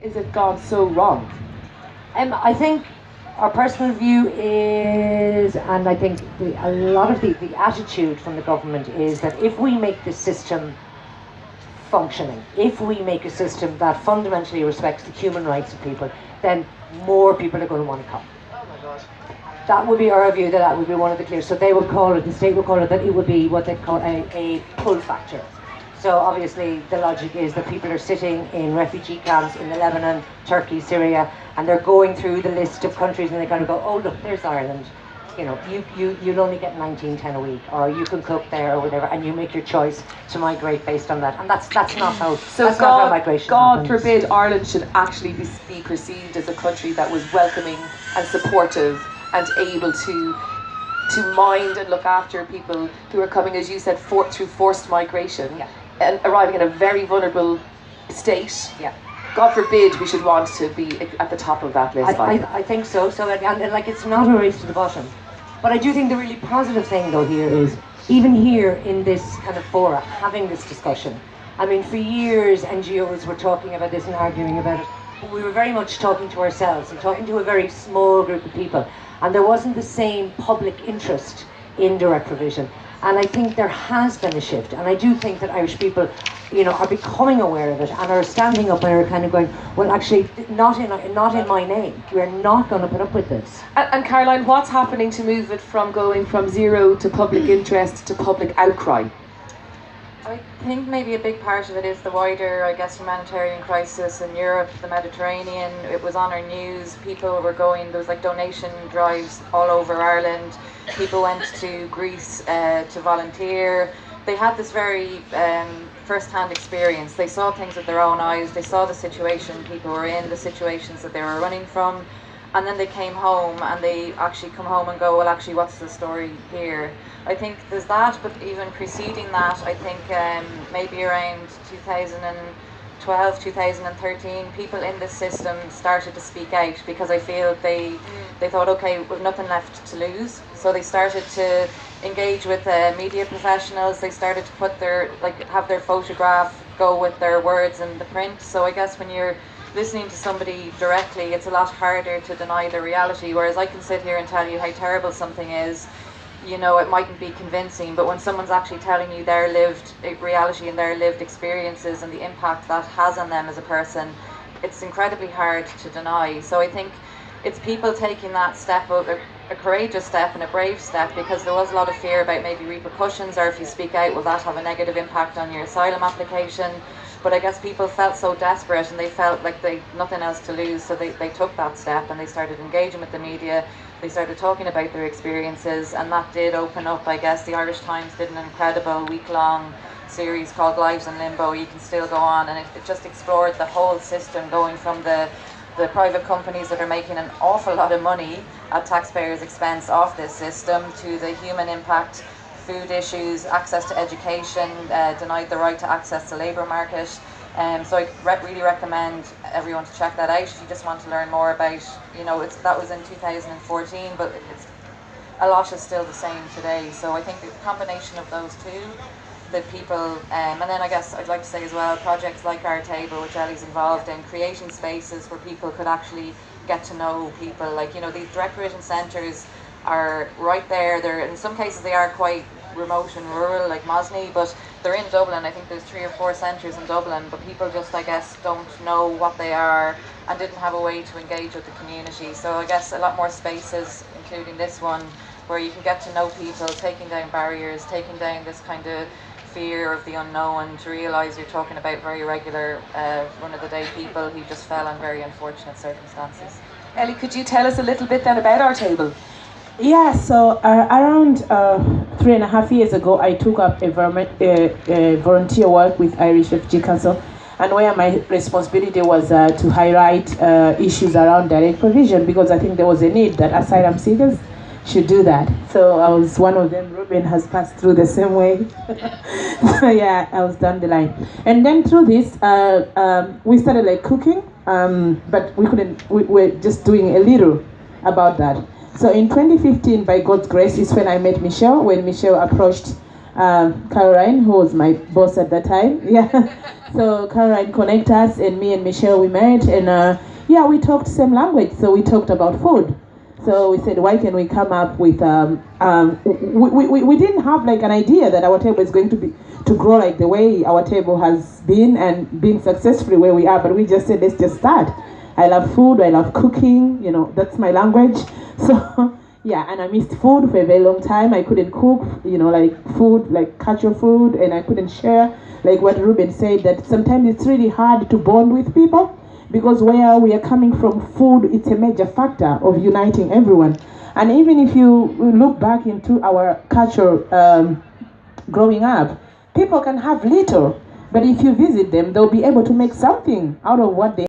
Is it gone so wrong? I think our personal view is, and I think a lot of the attitude from the government is that if we make the system functioning, if we make a system that fundamentally respects the human rights of people, then more people are going to want to come. That would be our view, that would be one of the clear. So they would call it, the state would call it, that it would be what they call a pull factor. So obviously the logic is that people are sitting in refugee camps in Lebanon, Turkey, Syria, and they're going through the list of countries and they kind of go, oh look, there's Ireland. You know, you'll only get 1910 a week, or you can cook there or whatever, and you make your choice to migrate based on that. And that's not how, So that's God, not how migration God happens. forbid Ireland should actually be perceived as a country that was welcoming and supportive and able to mind and look after people who are coming, as you said, through forced migration, Yeah. and arriving in a very vulnerable state. Yeah. God forbid we should want to be at the top of that list. I think so. So, and like, it's not a race to the bottom. But I do think the really positive thing, though, here is, even here in this kind of fora, having this discussion. I mean, for years, NGOs were talking about this and arguing about it. But we were very much talking to ourselves and talking to a very small group of people. And there wasn't the same public interest in direct provision. And I think there has been a shift. And I do think that Irish people, you know, are becoming aware of it and are standing up and are kind of going, well, actually, not in my name. We're not going to put up with this. And Caroline, what's happening to move it from going from zero to public interest to public outcry? I think maybe a big part of it is the wider, I guess, humanitarian crisis in Europe, the Mediterranean. It was on our news. People were going, there was like donation drives all over Ireland. People went to Greece to volunteer. They had this very first-hand experience. They saw things with their own eyes. They saw the situation people were in, the situations that they were running from. And then they came home and they actually come home and go, well, actually, what's the story here? I think there's that, but even preceding that, I think maybe around 2012, 2013, people in the system started to speak out because I feel they thought, okay, we've nothing left to lose. So they started to engage with media professionals. They started to put have their photograph go with their words in the print. So I guess when you're listening to somebody directly, it's a lot harder to deny the reality, whereas I can sit here and tell you how terrible something is. You know, it mightn't be convincing, but when someone's actually telling you their lived reality and their lived experiences and the impact that has on them as a person, it's incredibly hard to deny. So I think it's people taking that step, a courageous step and a brave step, because there was a lot of fear about maybe repercussions, or if you speak out, will that have a negative impact on your asylum application? But I guess people felt so desperate and they felt like they nothing else to lose, so they took that step and they started engaging with the media. They started talking about their experiences, and that did open up, I guess. The Irish Times did an incredible week-long series called Lives in Limbo. You can still go on, and it just explored the whole system, going from the private companies that are making an awful lot of money at taxpayers' expense off this system, to the human impact, food issues, access to education, denied the right to access the labour market. So I really recommend everyone to check that out if you just want to learn more about, you know, that was in 2014, but a lot is still the same today. So I think the combination of those two, the people, and then I guess I'd like to say as well, projects like Our Table, which Ellie's involved in, creating spaces where people could actually get to know people. Like, you know, these direct provision centres are right there. They're, in some cases they are quite remote and rural, like Mosney, but they're in Dublin. I think there's 3 or 4 centres in Dublin, but people just, I guess, don't know what they are and didn't have a way to engage with the community. So I guess a lot more spaces, including this one, where you can get to know people, taking down barriers, taking down this kind of fear of the unknown, to realise you're talking about very regular, run-of-the-day people who just fell on very unfortunate circumstances. Ellie, could you tell us a little bit then about Our Table? Yeah, so around 3.5 years ago, I took up a volunteer work with Irish Refugee Council, and where my responsibility was to highlight issues around direct provision, because I think there was a need that asylum seekers should do that. So I was one of them. Ruben has passed through the same way. So yeah, I was down the line. And then through this, we started like cooking, but we couldn't, we were just doing a little about that. So in 2015, by God's grace, is when I met Michelle, when Michelle approached Caroline, who was my boss at that time. Yeah, So Caroline connect us, and me and Michelle, we met, and yeah, we talked same language. So we talked about food. So we said, why can we come up with we didn't have like an idea that our table is going to grow like the way our table has been and been successfully where we are. But we just said, let's just start. I love food. I love cooking. You know, that's my language. So yeah, and I missed food for a very long time. I couldn't cook, you know, like food, like cultural food, and I couldn't share. Like what Ruben said, that sometimes it's really hard to bond with people, because where we are coming from, food, it's a major factor of uniting everyone. And even if you look back into our culture growing up, people can have little, but if you visit them, they'll be able to make something out of what they